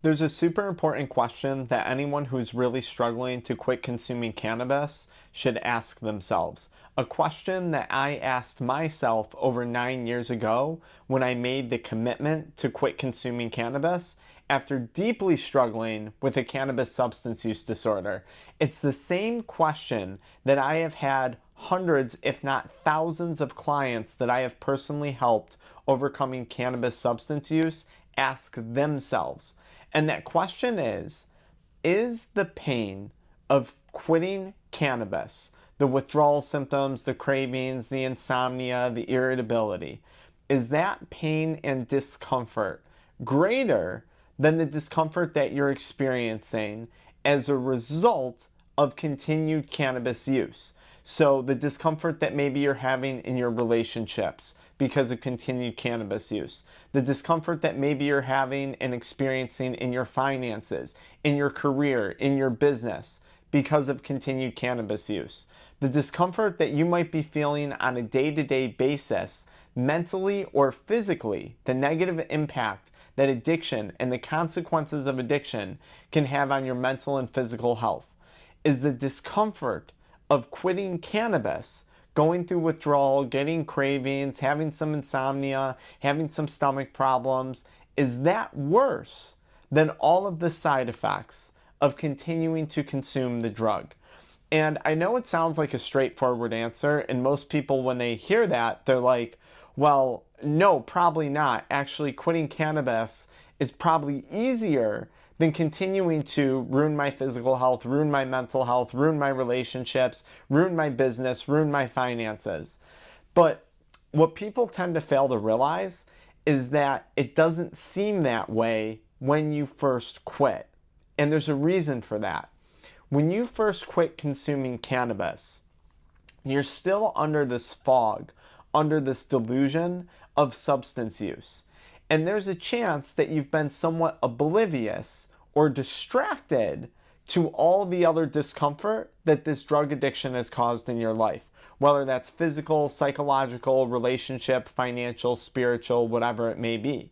There's a super important question that anyone who's really struggling to quit consuming cannabis should ask themselves. A question that I asked myself over 9 years ago when I made the commitment to quit consuming cannabis after deeply struggling with a cannabis substance use disorder. It's the same question that I have had hundreds, if not thousands, of clients that I have personally helped overcoming cannabis substance use ask themselves. And that question is the pain of quitting cannabis, the withdrawal symptoms, the cravings, the insomnia, the irritability, is that pain and discomfort greater than the discomfort that you're experiencing as a result of continued cannabis use? So, the discomfort that maybe you're having in your relationships because of continued cannabis use, the discomfort that maybe you're having and experiencing in your finances, in your career, in your business because of continued cannabis use, the discomfort that you might be feeling on a day-to-day basis, mentally or physically, the negative impact that addiction and the consequences of addiction can have on your mental and physical health, is the discomfort of quitting cannabis, going through withdrawal, getting cravings, having some insomnia, having some stomach problems, is that worse than all of the side effects of continuing to consume the drug? And I know it sounds like a straightforward answer, and most people, when they hear that, they're like, well, no, probably not. Actually, quitting cannabis is probably easier than continuing to ruin my physical health, ruin my mental health, ruin my relationships, ruin my business, ruin my finances. But what people tend to fail to realize is that it doesn't seem that way when you first quit. And there's a reason for that. When you first quit consuming cannabis, you're still under this fog, under this delusion of substance use. And there's a chance that you've been somewhat oblivious or distracted to all the other discomfort that this drug addiction has caused in your life, whether that's physical, psychological, relationship, financial, spiritual, whatever it may be.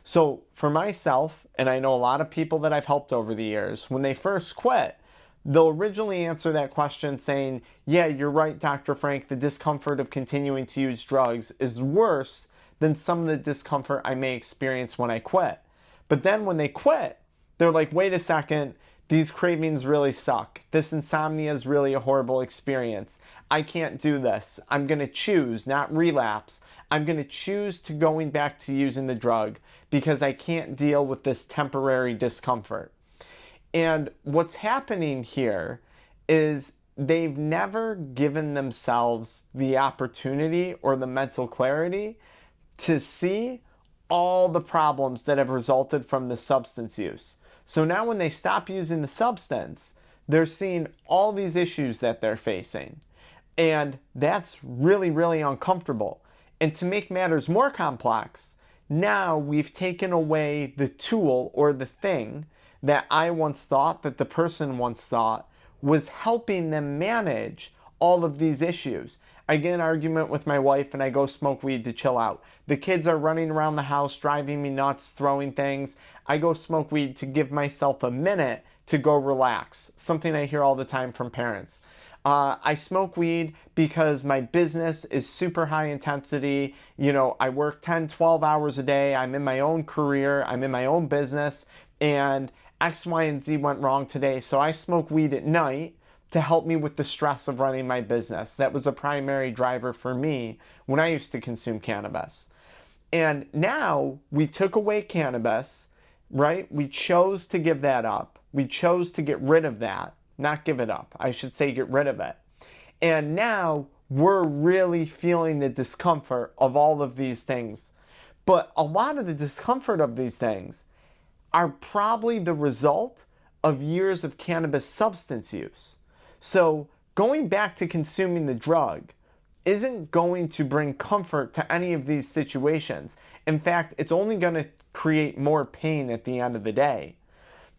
So for myself, and I know a lot of people that I've helped over the years, when they first quit, they'll originally answer that question saying, yeah, you're right, Dr. Frank, the discomfort of continuing to use drugs is worse than some of the discomfort I may experience when I quit. But then when they quit, they're like, wait a second, these cravings really suck. This insomnia is really a horrible experience. I can't do this. I'm going to choose, not relapse. I'm going to choose to going back to using the drug because I can't deal with this temporary discomfort. And what's happening here is they've never given themselves the opportunity or the mental clarity to see all the problems that have resulted from the substance use. So now when they stop using the substance, they're seeing all these issues that they're facing. And that's really, really uncomfortable. And to make matters more complex, now we've taken away the tool or the thing that I once thought, that the person once thought, was helping them manage all of these issues. I get in an argument with my wife and I go smoke weed to chill out. The kids are running around the house, driving me nuts, throwing things. I go smoke weed to give myself a minute to go relax. Something I hear all the time from parents. I smoke weed because my business is super high intensity. You know, I work 10, 12 hours a day. I'm in my own career. I'm in my own business. And X, Y, and Z went wrong today. So I smoke weed at night to help me with the stress of running my business. That was a primary driver for me when I used to consume cannabis. And now we took away cannabis, right? We chose to give that up. We chose to get rid of that, not give it up. I should say get rid of it. And now we're really feeling the discomfort of all of these things. But a lot of the discomfort of these things are probably the result of years of cannabis substance use. So going back to consuming the drug isn't going to bring comfort to any of these situations. In fact, it's only going to create more pain at the end of the day.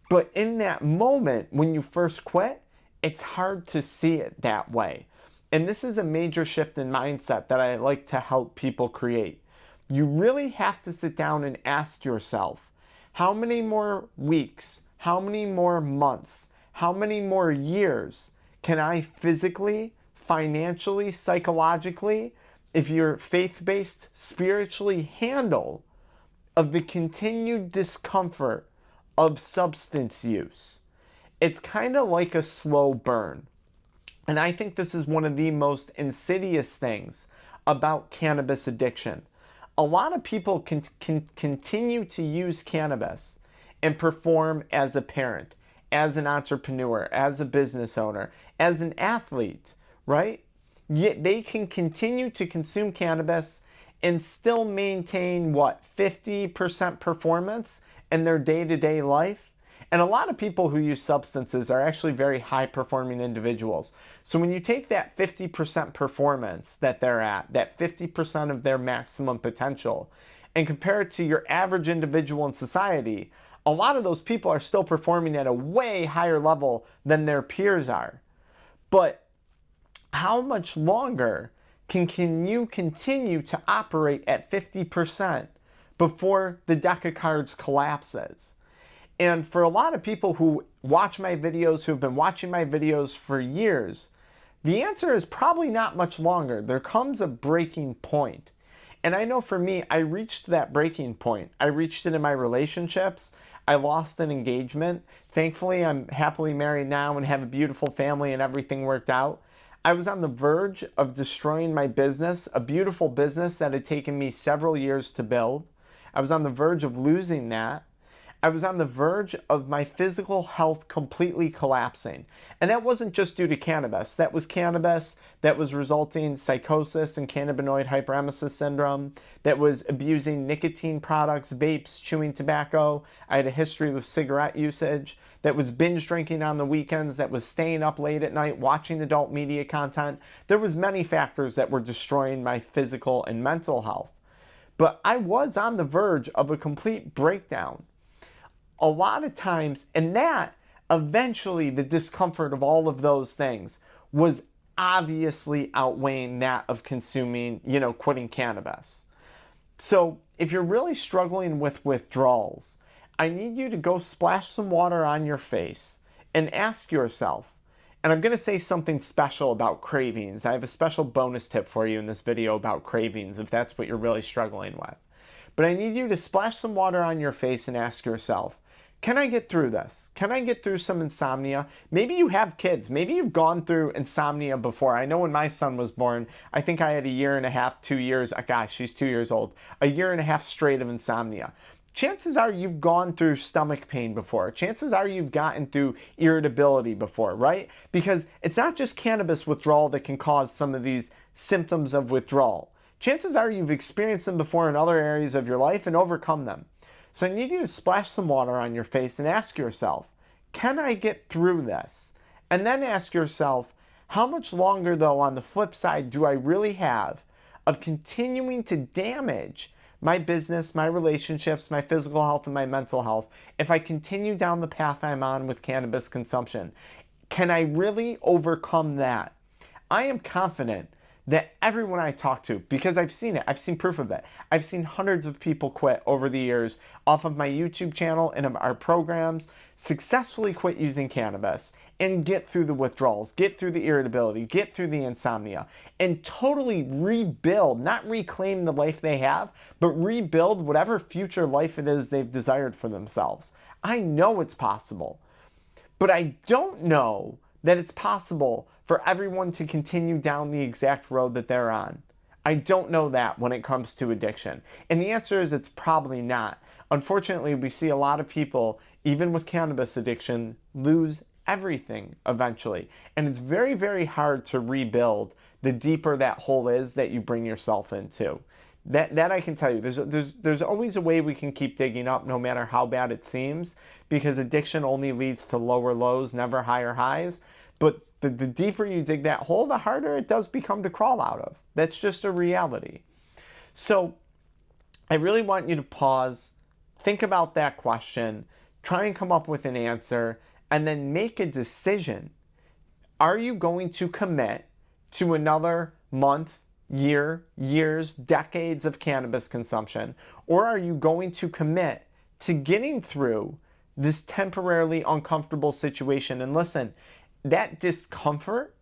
But in that moment, when you first quit, it's hard to see it that way. And this is a major shift in mindset that I like to help people create. You really have to sit down and ask yourself, How many more weeks? How many more months? How many more years can I physically, financially, psychologically, if you're faith-based, spiritually handle of the continued discomfort of substance use? It's kind of like a slow burn. And I think this is one of the most insidious things about cannabis addiction. A lot of people can continue to use cannabis and perform as a parent, as an entrepreneur, as a business owner, as an athlete, right? Yet they can continue to consume cannabis and still maintain, what, 50% performance in their day-to-day life? And a lot of people who use substances are actually very high-performing individuals. So when you take that 50% performance that they're at, that 50% of their maximum potential, and compare it to your average individual in society, a lot of those people are still performing at a way higher level than their peers are. But how much longer can you continue to operate at 50% before the deck of cards collapses? And for a lot of people who watch my videos, who have been watching my videos for years, the answer is probably not much longer. There comes a breaking point. And I know for me, I reached that breaking point. I reached it in my relationships. I lost an engagement. Thankfully, I'm happily married now and have a beautiful family and everything worked out. I was on the verge of destroying my business, a beautiful business that had taken me several years to build. I was on the verge of losing that. I was on the verge of my physical health completely collapsing. And that wasn't just due to cannabis. That was cannabis that was resulting in psychosis and cannabinoid hyperemesis syndrome, that was abusing nicotine products, vapes, chewing tobacco. I had a history with cigarette usage, that was binge drinking on the weekends, that was staying up late at night, watching adult media content. There was many factors that were destroying my physical and mental health. But I was on the verge of a complete breakdown. A lot of times, and that eventually the discomfort of all of those things was obviously outweighing that of consuming, quitting cannabis. So if you're really struggling with withdrawals, I need you to go splash some water on your face and ask yourself, and I'm going to say something special about cravings. I have a special bonus tip for you in this video about cravings if that's what you're really struggling with. But I need you to splash some water on your face and ask yourself, can I get through this? Can I get through some insomnia? Maybe you have kids. Maybe you've gone through insomnia before. I know when my son was born, I think I had a year and a half, 2 years. Gosh, she's 2 years old. A year and a half straight of insomnia. Chances are you've gone through stomach pain before. Chances are you've gotten through irritability before, right? Because it's not just cannabis withdrawal that can cause some of these symptoms of withdrawal. Chances are you've experienced them before in other areas of your life and overcome them. So I need you to splash some water on your face and ask yourself, can I get through this? And then ask yourself, how much longer though on the flip side do I really have of continuing to damage my business, my relationships, my physical health, and my mental health if I continue down the path I'm on with cannabis consumption? Can I really overcome that? I am confident that everyone I talk to, because I've seen it, I've seen proof of it. I've seen hundreds of people quit over the years off of my YouTube channel and of our programs, successfully quit using cannabis and get through the withdrawals, get through the irritability, get through the insomnia, and totally rebuild, not reclaim the life they have, but rebuild whatever future life it is they've desired for themselves. I know it's possible, but I don't know that it's possible for everyone to continue down the exact road that they're on. I don't know that when it comes to addiction. And the answer is it's probably not. Unfortunately, we see a lot of people, even with cannabis addiction, lose everything eventually. And it's very, very hard to rebuild the deeper that hole is that you bring yourself into. That I can tell you. There's always a way we can keep digging up no matter how bad it seems, because addiction only leads to lower lows, never higher highs. But the deeper you dig that hole, the harder it does become to crawl out of. That's just a reality. So I really want you to pause, think about that question, try and come up with an answer, and then make a decision. Are you going to commit to another month, year, years, decades of cannabis consumption? Or are you going to commit to getting through this temporarily uncomfortable situation. And listen, that discomfort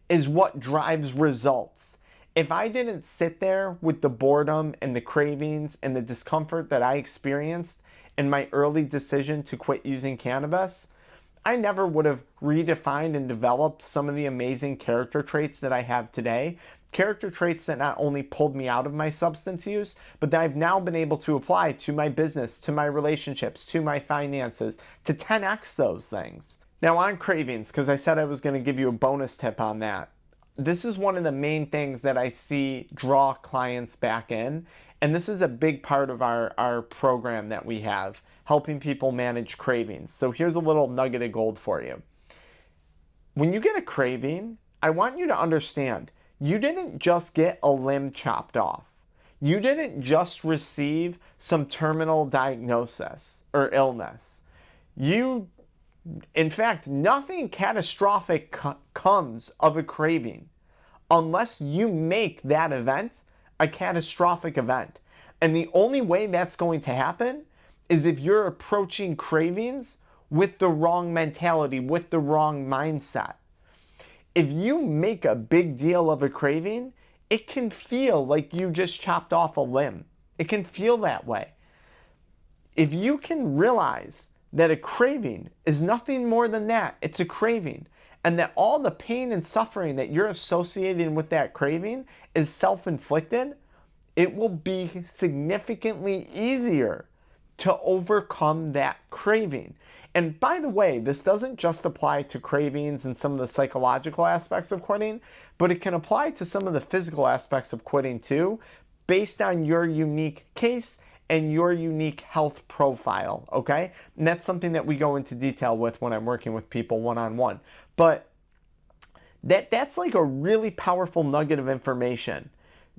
is what drives results. If I didn't sit there with the boredom and the cravings and the discomfort that I experienced in my early decision to quit using cannabis, I never would have redefined and developed some of the amazing character traits that I have today. Character traits that not only pulled me out of my substance use, but that I've now been able to apply to my business, to my relationships, to my finances, to 10x those things. Now on cravings, because I said I was going to give you a bonus tip on that. This is one of the main things that I see draw clients back in. And this is a big part of our program that we have, helping people manage cravings. So here's a little nugget of gold for you. When you get a craving, I want you to understand, you didn't just get a limb chopped off. You didn't just receive some terminal diagnosis or illness. In fact, nothing catastrophic comes of a craving unless you make that event a catastrophic event. And the only way that's going to happen is if you're approaching cravings with the wrong mentality, with the wrong mindset. If you make a big deal of a craving, it can feel like you just chopped off a limb. It can feel that way. If you can realize that a craving is nothing more than that, it's a craving, and that all the pain and suffering that you're associating with that craving is self-inflicted, it will be significantly easier to overcome that craving. And by the way, this doesn't just apply to cravings and some of the psychological aspects of quitting, but it can apply to some of the physical aspects of quitting too, based on your unique case and your unique health profile, okay? And that's something that we go into detail with when I'm working with people one-on-one. But that's like a really powerful nugget of information.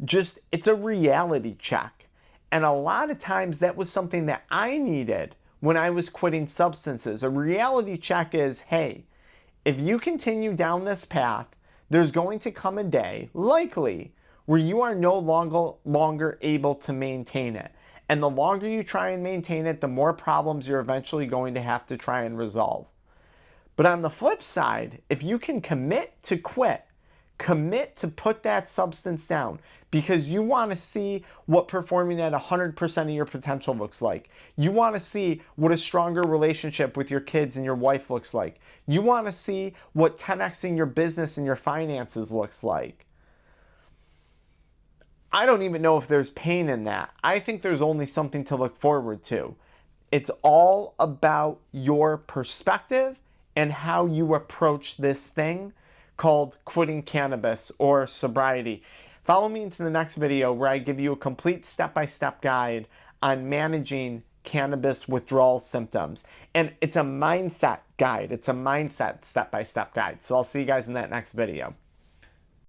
Just, it's a reality check. And a lot of times that was something that I needed when I was quitting substances. A reality check is, hey, if you continue down this path, there's going to come a day, likely, where you are no longer able to maintain it. And the longer you try and maintain it, the more problems you're eventually going to have to try and resolve. But on the flip side, if you can commit to quit, commit to put that substance down, because you want to see what performing at 100% of your potential looks like. You want to see what a stronger relationship with your kids and your wife looks like. You want to see what 10xing your business and your finances looks like. I don't even know if there's pain in that. I think there's only something to look forward to. It's all about your perspective and how you approach this thing called quitting cannabis or sobriety. Follow me into the next video where I give you a complete step-by-step guide on managing cannabis withdrawal symptoms. And it's a mindset guide. It's a mindset step-by-step guide. So I'll see you guys in that next video.